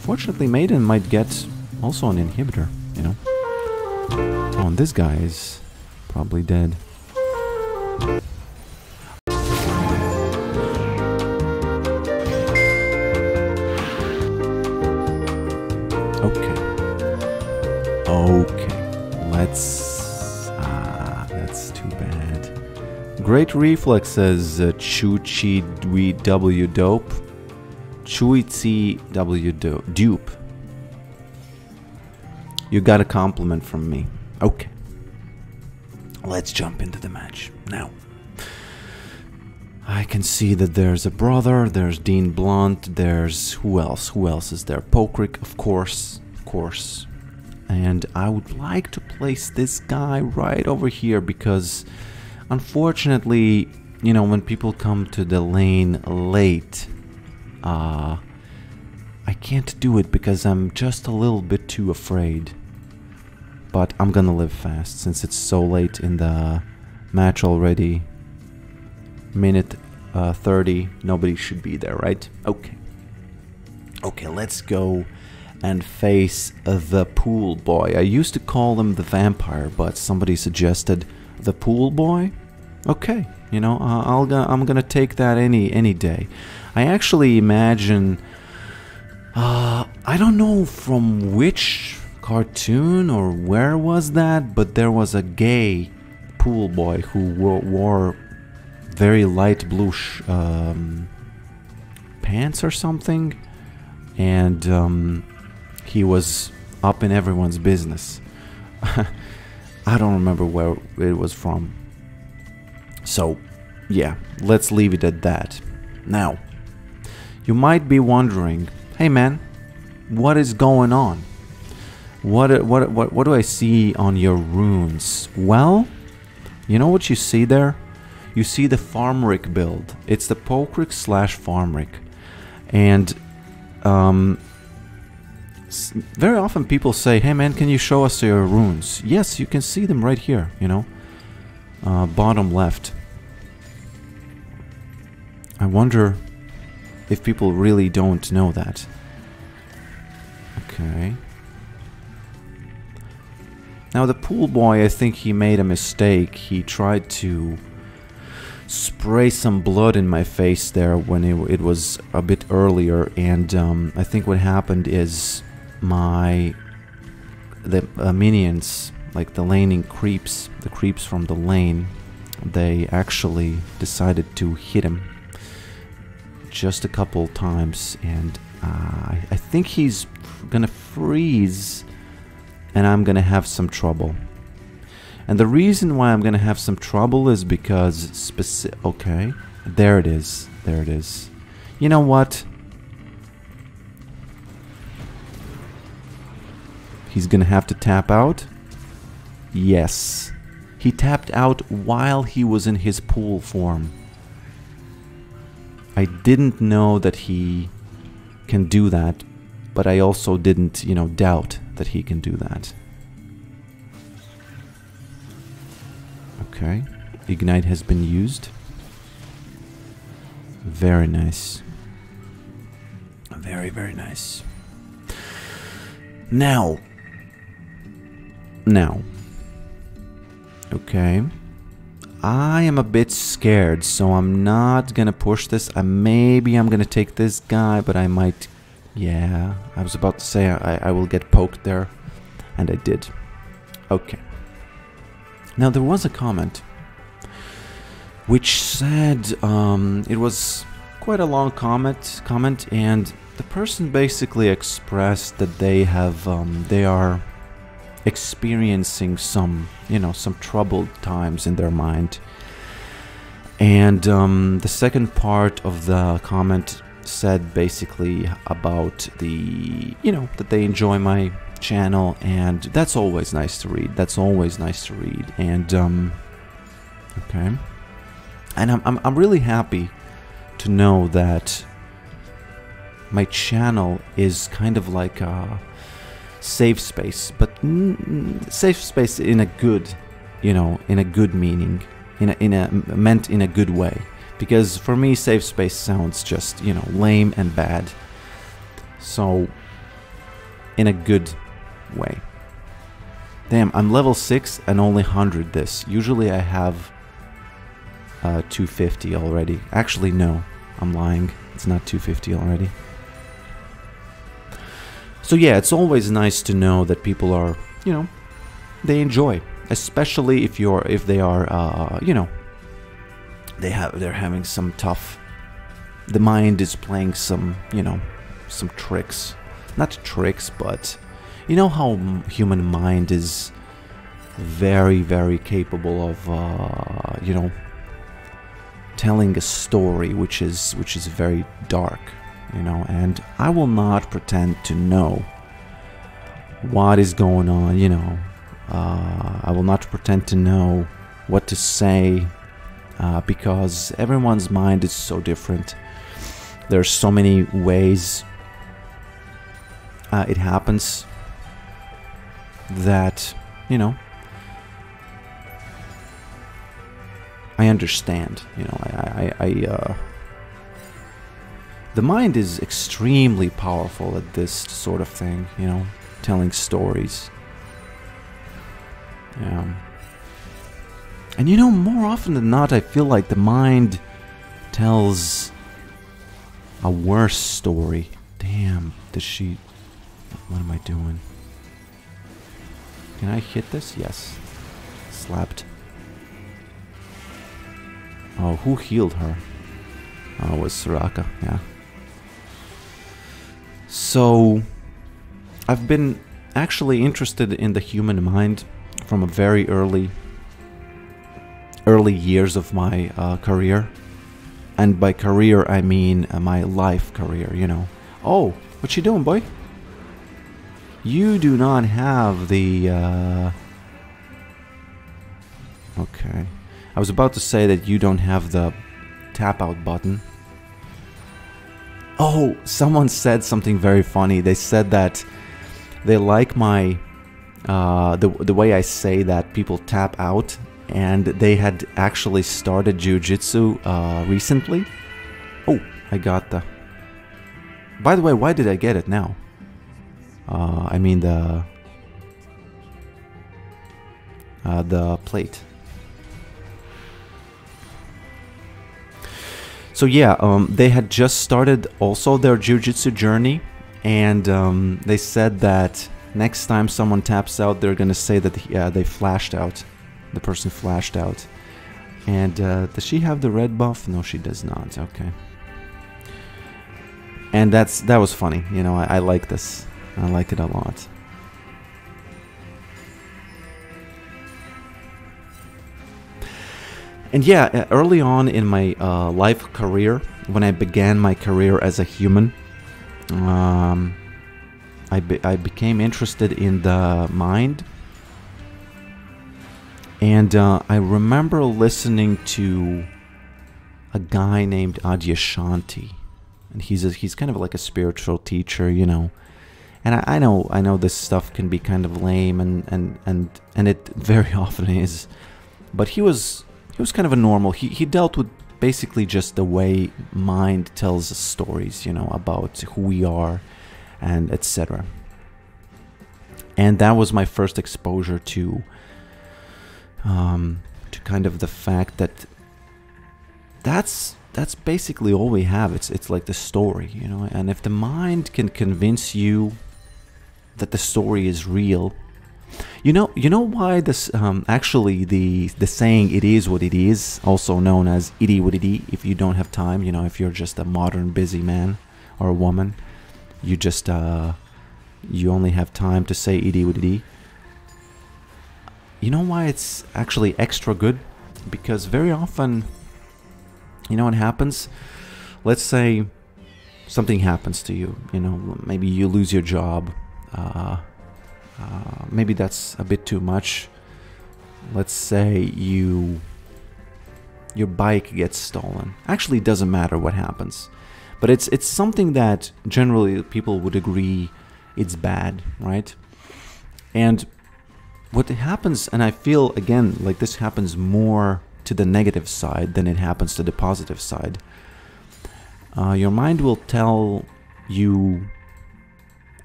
Unfortunately, Maiden might get also an inhibitor, you know. Oh, and this guy is probably dead. Okay. Okay. Let's... that's too bad. Great reflexes, Chuchi W Dope. Chuichi W Dupe. You got a compliment from me. Okay. Let's jump into the match. Now, I can see that there's a brother, there's Dean Blunt, there's... Who else? Who else is there? Pokerick, of course. Of course. And I would like to place this guy right over here because, unfortunately, you know, when people come to the lane late, I can't do it because I'm just a little bit too afraid. But I'm gonna live fast since it's so late in the match already. Minute 30, nobody should be there, right? Okay. Okay, let's go and face the pool boy. I used to call him the vampire, but somebody suggested the pool boy. Okay, you know, I'm gonna take that any day. I actually imagine, I don't know from which cartoon or where was that, but there was a gay pool boy who wore very light blue pants or something, and he was up in everyone's business. I don't remember where it was from. So, yeah, let's leave it at that. Now, you might be wondering, hey man, what is going on? What do I see on your runes? Well, you know what you see there? You see the Farmrick build. It's the Pokerick / Farmrick. And very often people say, hey man, can you show us your runes? Yes, you can see them right here, you know. Bottom left. I wonder if people really don't know that. Okay. Now the pool boy, I think he made a mistake. He tried to spray some blood in my face there when it was a bit earlier, and I think what happened is the minions, like the laning creeps, the creeps from the lane, they actually decided to hit him just a couple times, and I think he's gonna freeze, and I'm gonna have some trouble. And the reason why I'm gonna have some trouble is because okay, there it is, there it is. You know what? He's gonna have to tap out. Yes, he tapped out while he was in his pool form. I didn't know that he can do that, but I also didn't, you know, doubt that he can do that. Okay, Ignite has been used. Very nice. Very, very nice. Now. Okay. I am a bit scared, so I'm not gonna push this. Maybe I'm gonna take this guy, but I might... Yeah, I was about to say I will get poked there, and I did. Okay. Now there was a comment which said, it was quite a long comment, and the person basically expressed that they are experiencing some, you know, some troubled times in their mind. And the second part of the comment said basically about the, you know, that they enjoy my channel, and that's always nice to read. That's always nice to read. And okay, and I'm really happy to know that my channel is kind of like a safe space, but safe space in a good, you know, in a good meaning, meant in a good way. Because for me, safe space sounds just, you know, lame and bad. So in a good way. Damn, I'm level 6 and only 100 this. Usually I have 250 already. Actually, no, I'm lying. It's not 250 already. So yeah, it's always nice to know that people are, you know, they enjoy, especially if they are, you know, they're having some tough. The mind is playing some, you know, some tricks. Not tricks, but you know how human mind is very, very capable of, you know, telling a story which is very dark, you know. And I will not pretend to know what is going on, you know. I will not pretend to know what to say, because everyone's mind is so different. There's so many ways it happens that, you know, I understand, you know. The mind is extremely powerful at this sort of thing, you know, telling stories. Yeah. And you know, more often than not, I feel like the mind tells a worse story. Damn, does she... What am I doing? Can I hit this? Yes. Slapped. Oh, who healed her? Oh, it was Soraka, yeah. So, I've been actually interested in the human mind from a very early years of my career. And by career, I mean my life career, you know. Oh, what you doing, boy? You do not have the... Okay. I was about to say that you don't have the tap out button. Oh, someone said something very funny. They said that they like my... the way I say that people tap out, and they had actually started jiu-jitsu recently. Oh, I got the... By the way, why did I get it now? I mean the plate. So yeah, they had just started also their jiu-jitsu journey, and they said that next time someone taps out, they're gonna say that they flashed out. The person flashed out. And does she have the red buff? No, she does not. Okay. And that was funny. You know, I like this. I like it a lot. And yeah, early on in my life career, when I began my career as a human, I became interested in the mind. And I remember listening to a guy named Adyashanti. And he's kind of like a spiritual teacher, you know. And I know this stuff can be kind of lame, and it very often is. But he was kind of a normal. He dealt with basically just the way mind tells us stories, you know, about who we are, and etc. And that was my first exposure to kind of the fact that that's basically all we have. It's like the story, you know. And if the mind can convince you that the story is real, you know why this actually the saying "it is what it is," also known as "itty what it is," if you don't have time, you know, if you're just a modern busy man or a woman, you just you only have time to say "itty what it is." You know why it's actually extra good? Because very often, you know what happens? Let's say something happens to you, you know, maybe you lose your job. Maybe that's a bit too much. Let's say your bike gets stolen. Actually, it doesn't matter what happens. But it's something that generally people would agree it's bad, right? And what happens, and I feel, again, like this happens more to the negative side than it happens to the positive side. Your mind will tell you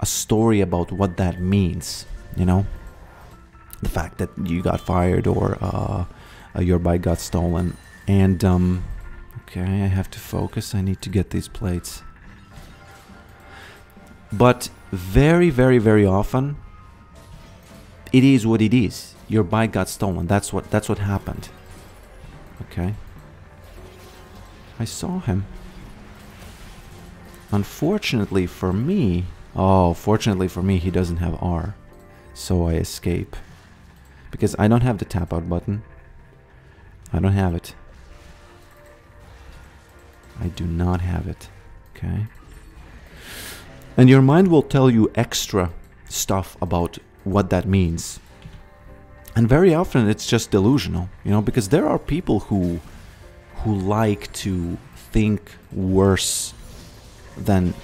a story about what that means, you know? The fact that you got fired or your bike got stolen. And, okay, I have to focus. I need to get these plates. But very, very, very often, it is what it is. Your bike got stolen. That's what happened. Okay. I saw him. Unfortunately for me... Oh, fortunately for me, he doesn't have R. So I escape. Because I don't have the tap out button. I don't have it. I do not have it. Okay. And your mind will tell you extra stuff about what that means. And very often it's just delusional, you know, because there are people who like to think worse than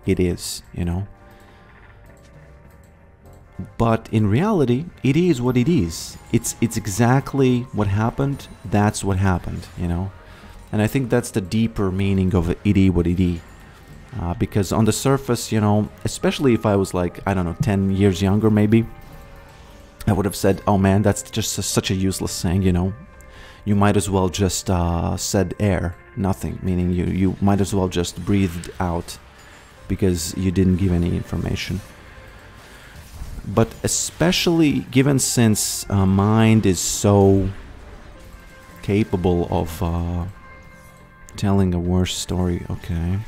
it is, you know. But in reality, it is what it is. It's exactly what happened. That's what happened, you know. And I think that's the deeper meaning of it is what it is. Because on the surface, you know, especially if I was like, I don't know, 10 years younger maybe, I would have said, oh man, that's just such a useless saying, you know. You might as well just said air, nothing, meaning you might as well just breathed out because you didn't give any information. But especially given since mind is so capable of telling a worse story. Okay.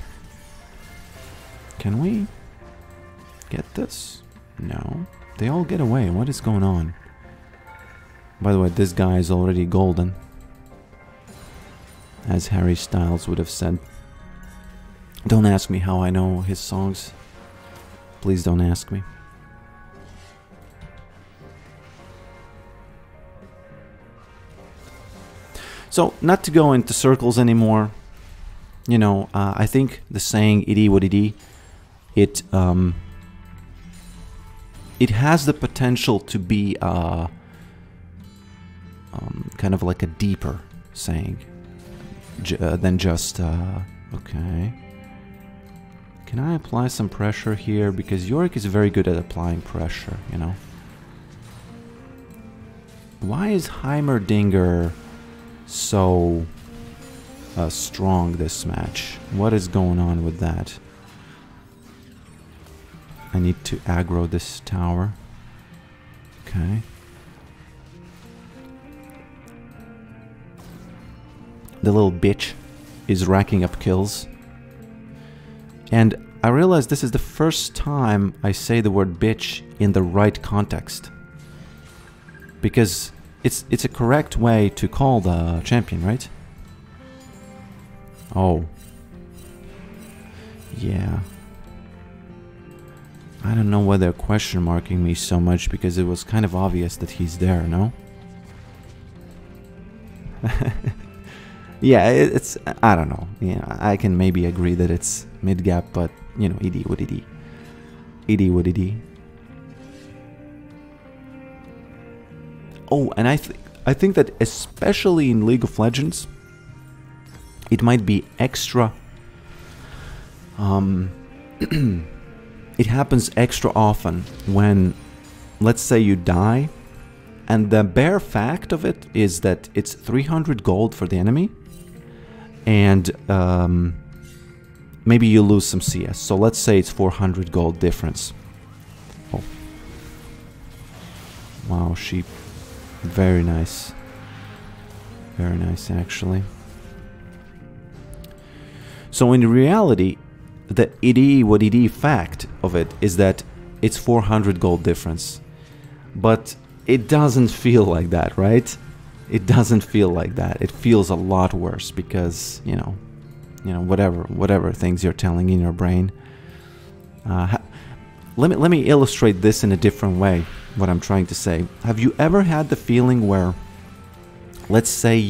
Can we get this? No. They all get away. What is going on? By the way, this guy is already golden. As Harry Styles would have said. Don't ask me how I know his songs. Please don't ask me. So, not to go into circles anymore, you know, I think the saying, it is what it is, it has the potential to be kind of like a deeper saying than just, okay. Can I apply some pressure here? Because Yorick is very good at applying pressure, you know. Why is Heimerdinger so strong this match? What is going on with that? I need to aggro this tower. Okay. The little bitch is racking up kills. And I realize this is the first time I say the word bitch in the right context. Because it's a correct way to call the champion, right? Oh. Yeah. I don't know why they're question marking me so much, because it was kind of obvious that he's there, no? Yeah, it's... I don't know. Yeah, I can maybe agree that it's mid-gap, but, you know, it what it is. It what it is. Oh, and I think that especially in League of Legends, it might be extra... it happens extra often when, let's say you die, and the bare fact of it is that it's 300 gold for the enemy, and maybe you lose some CS. So let's say it's 400 gold difference. Oh. Wow, sheep. Very nice. Very nice, actually. So in reality, the it is what it is fact of it is that it's 400 gold difference. But it doesn't feel like that, right? It doesn't feel like that. It feels a lot worse because, you know, whatever things you're telling in your brain. Let me illustrate this in a different way, what I'm trying to say. Have you ever had the feeling where, let's say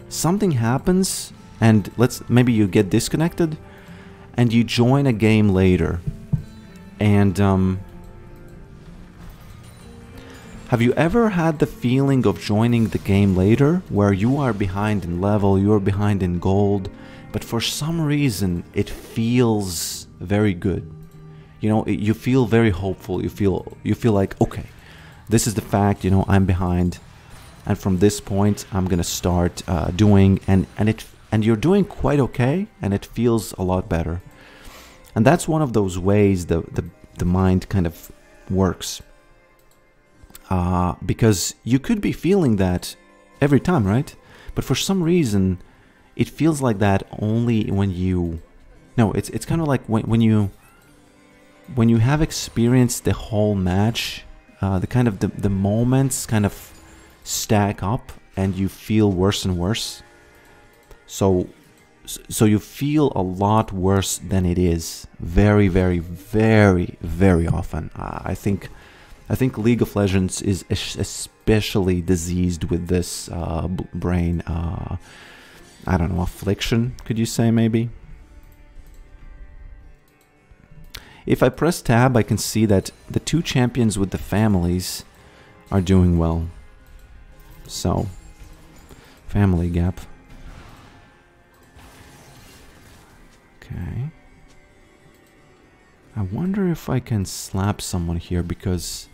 something happens and maybe you get disconnected and you join a game later, and have you ever had the feeling of joining the game later where you are behind in level, you are behind in gold, but for some reason it feels very good. You know, you feel very hopeful. You feel like, okay, this is the fact, you know, I'm behind, and from this point I'm gonna start doing, and you're doing quite okay, and it feels a lot better. And that's one of those ways the mind kind of works, because you could be feeling that every time, right? But for some reason it feels like that only when you, no, it's kind of like when you have experienced the whole match, the kind of the moments kind of stack up and you feel worse and worse. So you feel a lot worse than it is very, very, very, very often. I think League of Legends is especially diseased with this brain, I don't know, affliction, could you say, maybe? If I press tab, I can see that the two champions with the families are doing well. So, family gap. Okay. I wonder if I can slap someone here, because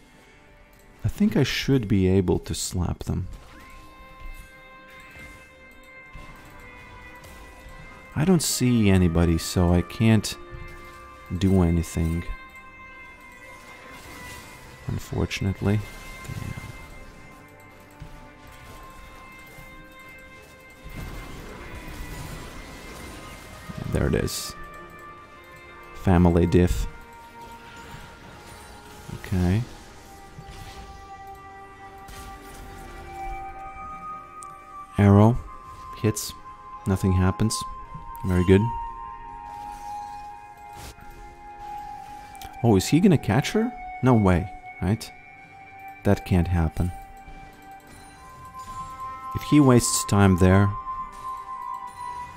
I think I should be able to slap them. I don't see anybody, so I can't do anything, unfortunately. Damn. There it is. Family diff. Okay. Arrow hits. Nothing happens. Very good. Oh, is he gonna catch her? No way, right? That can't happen. If he wastes time there,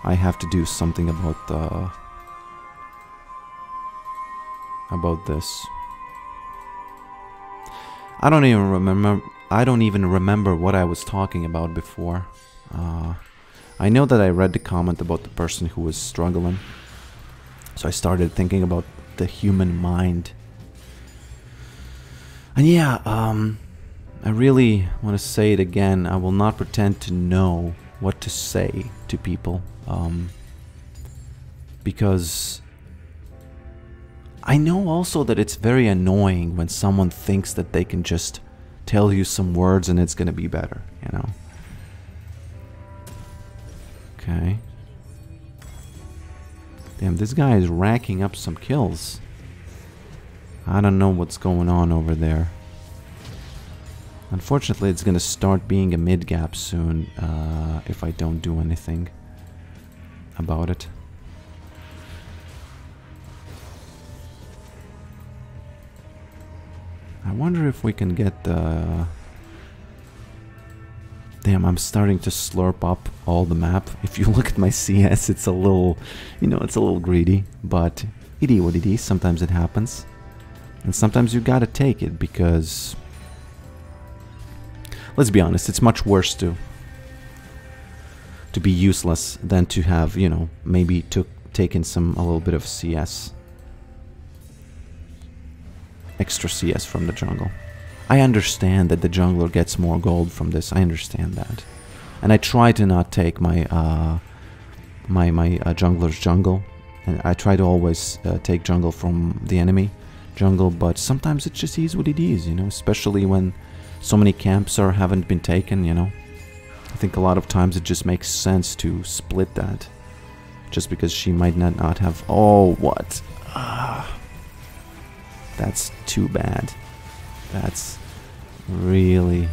I have to do something about this. I don't even remember what I was talking about before. I know that I read the comment about the person who was struggling, so I started thinking about the human mind. And yeah, I really want to say it again. I will not pretend to know what to say to people, because I know also that it's very annoying when someone thinks that they can just tell you some words and it's gonna be better, you know. Okay. Damn, this guy is racking up some kills. I don't know what's going on over there. Unfortunately, it's gonna start being a mid-gap soon, if I don't do anything about it. I wonder if we can get the... Damn, I'm starting to slurp up all the map. If you look at my CS, it's a little, you know, it's a little greedy, but it is what it is. Sometimes it happens. And sometimes you gotta take it, because... Let's be honest, it's much worse to be useless than to have, you know, maybe taken a little bit of CS. Extra CS from the jungle. I understand that the jungler gets more gold from this. I understand that, and I try to not take my jungler's jungle, and I try to always take jungle from the enemy jungle. But sometimes it just is what it is, you know. Especially when so many camps haven't been taken, you know. I think a lot of times it just makes sense to split that, just because she might not have. Oh, what? That's too bad. That's really...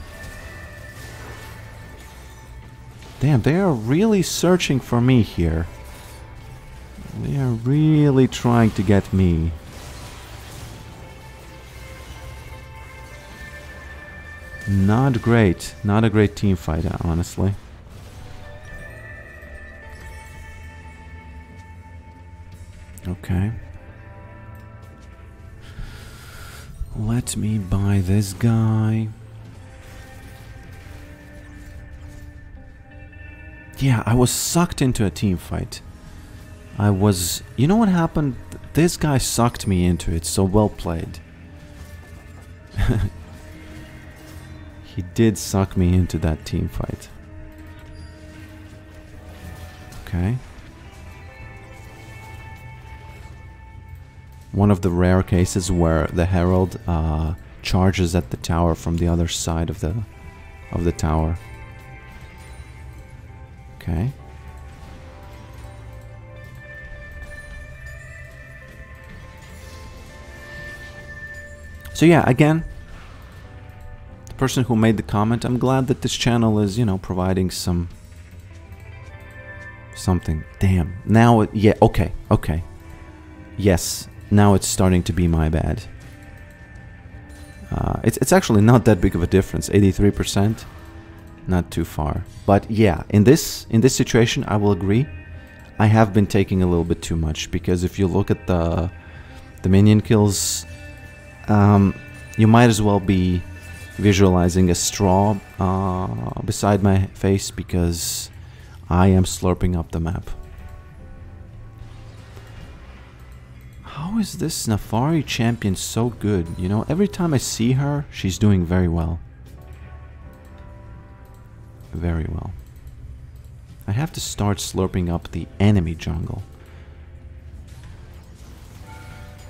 Damn, they are really searching for me here. They are really trying to get me. Not great. Not a great team fight, honestly. Okay. Let me buy this guy. Yeah, I was sucked into a team fight. I was... You know what happened? This guy sucked me into it, so well played. He did suck me into that team fight. Okay. One of the rare cases where the Herald charges at the tower from the other side of the tower. Okay. So yeah, again, the person who made the comment, I'm glad that this channel is, you know, providing something. Damn. Now, yeah, okay, okay. Yes, now it's starting to be my bad. It's actually not that big of a difference. 83%, not too far. But yeah, in this situation, I will agree. I have been taking a little bit too much, because if you look at the minion kills, you might as well be visualizing a straw beside my face, because I am slurping up the map. How is this Nafari champion so good? You know, every time I see her, she's doing very well. Very well. I have to start slurping up the enemy jungle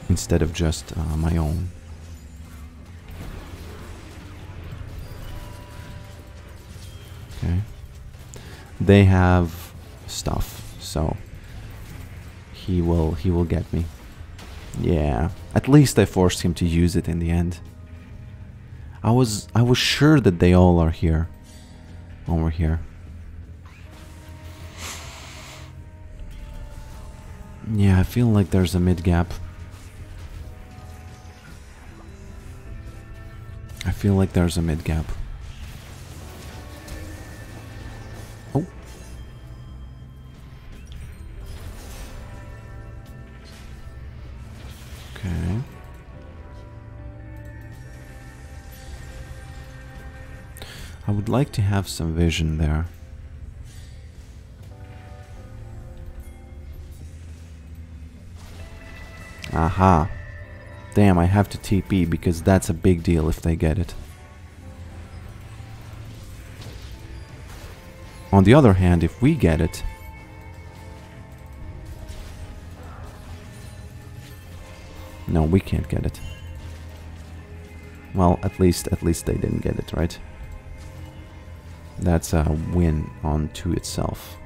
instead of just my own. Okay. They have stuff, so he will get me. Yeah, at least I forced him to use it in the end. I was sure that they all are here. Over here. Yeah, I feel like there's a mid gap. I feel like there's a mid gap. Oh. Okay. I would like to have some vision there. Aha. Damn, I have to TP because that's a big deal if they get it. On the other hand, if we get it... No, we can't get it. Well, at least they didn't get it, right? That's a win onto itself.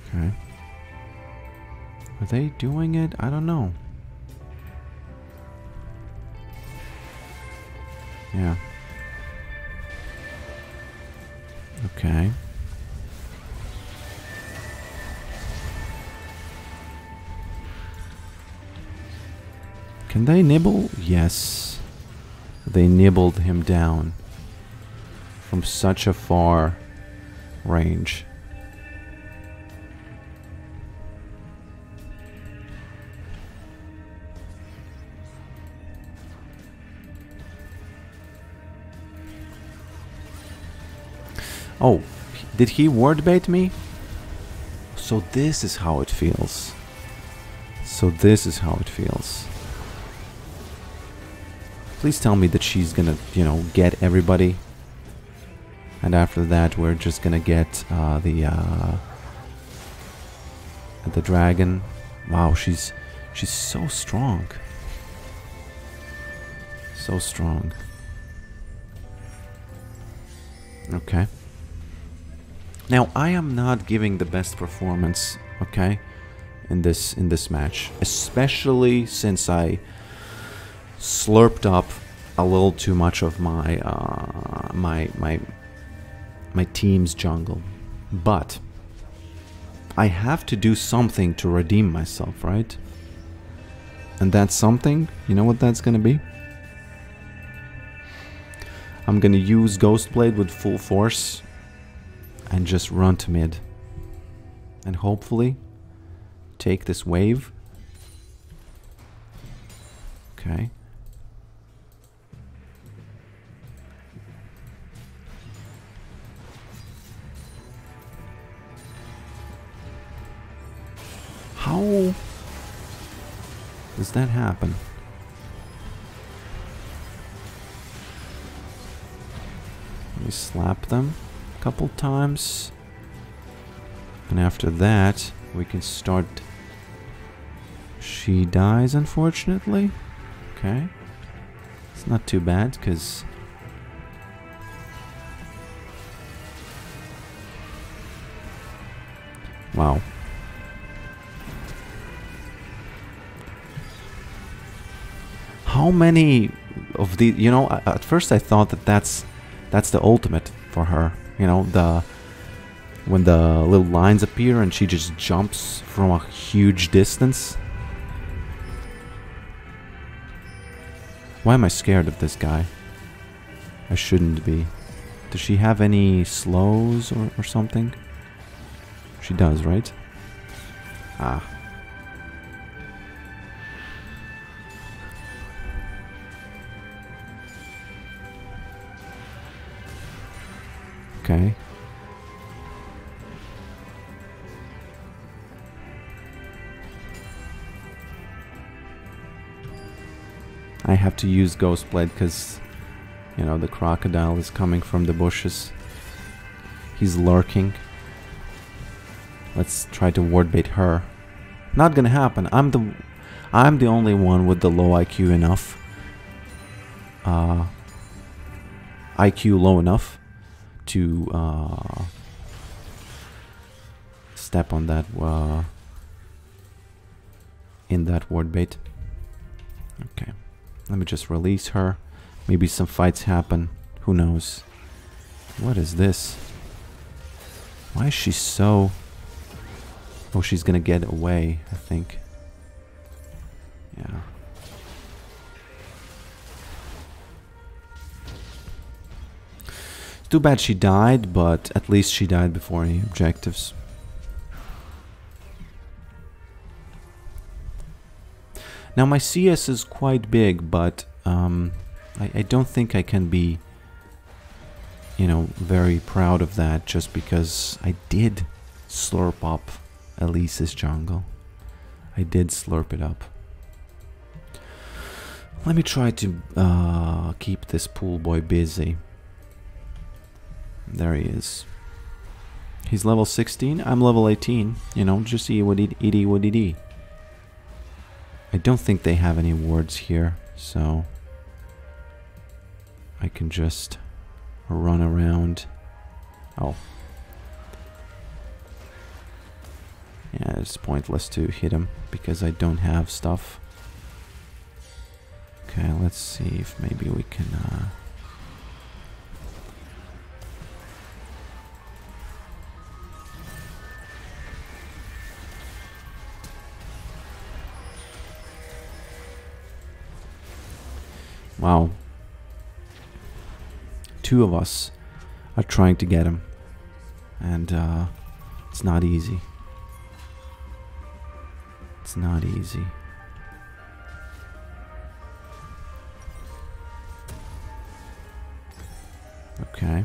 Okay. Are they doing it? I don't know. Yeah. Okay. Can they nibble? Yes. They nibbled him down from such a far range. Oh, did he word bait me? So this is how it feels. So this is how it feels. Please tell me that she's gonna, you know, get everybody. And after that, we're just gonna get the dragon. Wow, she's so strong. So strong. Okay. Now, I am not giving the best performance, okay, in this match, especially since I slurped up a little too much of my my team's jungle. But I have to do something to redeem myself, right? And that's something, you know what that's gonna be? I'm gonna use Ghostblade with full force and just run to mid. And hopefully take this wave. Okay. How does that happen? We slap them a couple times. And after that, we can start. She dies, unfortunately. Okay. It's not too bad, because... Wow. How many of the... You know, at first I thought that that's the ultimate for her. You know, when the little lines appear and she just jumps from a huge distance. Why am I scared of this guy? I shouldn't be. Does she have any slows or something? She does, right? Ah. Okay. I have to use Ghost Blade because, you know, the crocodile is coming from the bushes. He's lurking. Let's try to ward bait her. Not gonna happen. I'm the only one with the low IQ enough. IQ low enough to step on that in that ward bait. Okay. Let me just release her. Maybe some fights happen. Who knows? What is this? Why is she so... Oh, she's gonna get away, I think. Yeah. Too bad she died, but at least she died before any objectives. Now my CS is quite big, but I don't think I can be, you know, very proud of that just because I did slurp up Elise's jungle. I did slurp it up. Let me try to keep this pool boy busy. There he is. He's level 16, I'm level 18. You know, just see what it. I don't think they have any wards here, so I can just run around. Oh. Yeah, it's pointless to hit him because I don't have stuff. Okay, let's see if maybe we can... Wow. Two of us are trying to get him. And it's not easy. It's not easy. Okay.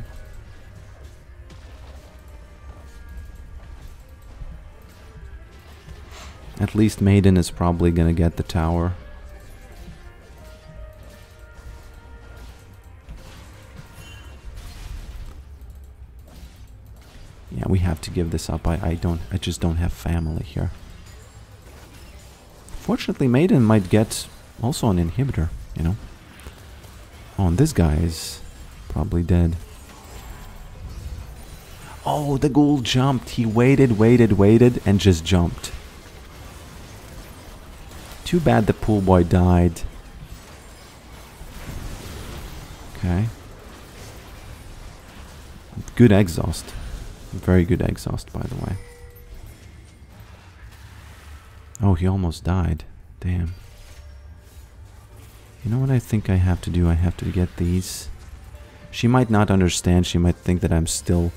At least Maiden is probably gonna get the tower. Yeah, we have to give this up. I just don't have family here. Fortunately, Maiden might get also an inhibitor, you know. Oh, and this guy is probably dead. Oh, the ghoul jumped. He waited, and just jumped. Too bad the pool boy died. Okay. Good exhaust. Very good exhaust, by the way. Oh, he almost died. Damn. You know what I think I have to do? I have to get these. She might not understand. She might think that I'm still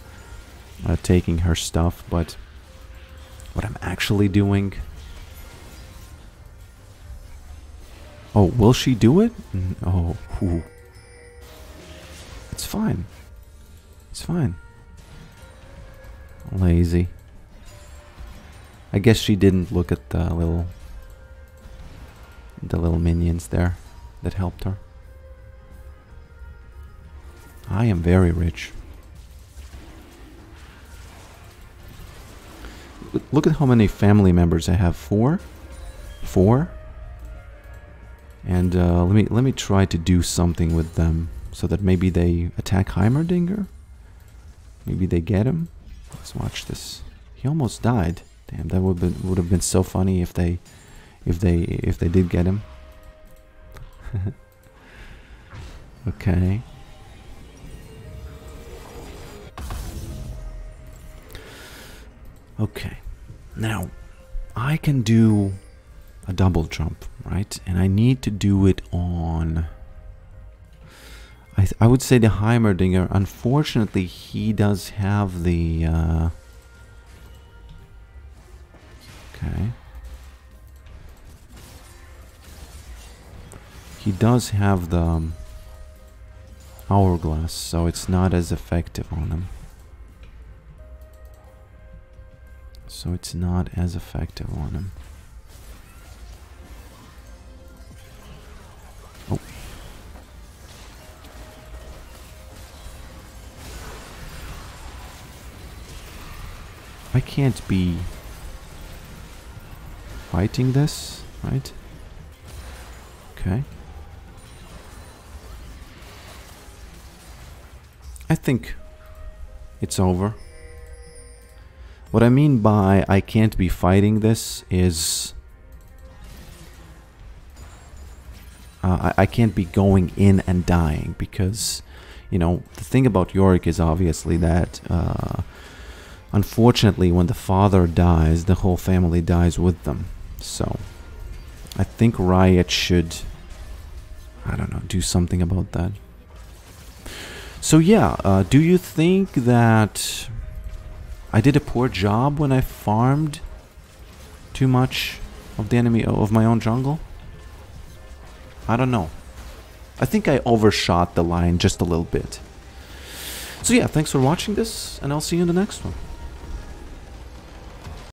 taking her stuff, but what I'm actually doing Oh, will she do it? Oh, ooh. It's fine. It's fine. Lazy. I guess she didn't look at the little minions there that helped her. I am very rich. Look at how many family members I have. 4? 4? And let me try to do something with them so that maybe they attack Heimerdinger. Maybe they get him. Let's watch this. He almost died. Damn, that would have been so funny if they did get him. Okay. Okay. Now, I can do a double jump, right? And I need to do it on... I would say the Heimerdinger. Unfortunately, he does have the... Okay. He does have the hourglass, so it's not as effective on him. So it's not as effective on him. Oh. I can't be fighting this, right? Okay. I think it's over. What I mean by I can't be fighting this is I can't be going in and dying because, you know, the thing about Yorick is obviously that unfortunately when the father dies, the whole family dies with them. So I think Riot should, I don't know, do something about that. So yeah, do you think that I did a poor job when I farmed too much of the enemy, of my own jungle? I don't know. I think I overshot the line just a little bit. So yeah, thanks for watching this, and I'll see you in the next one.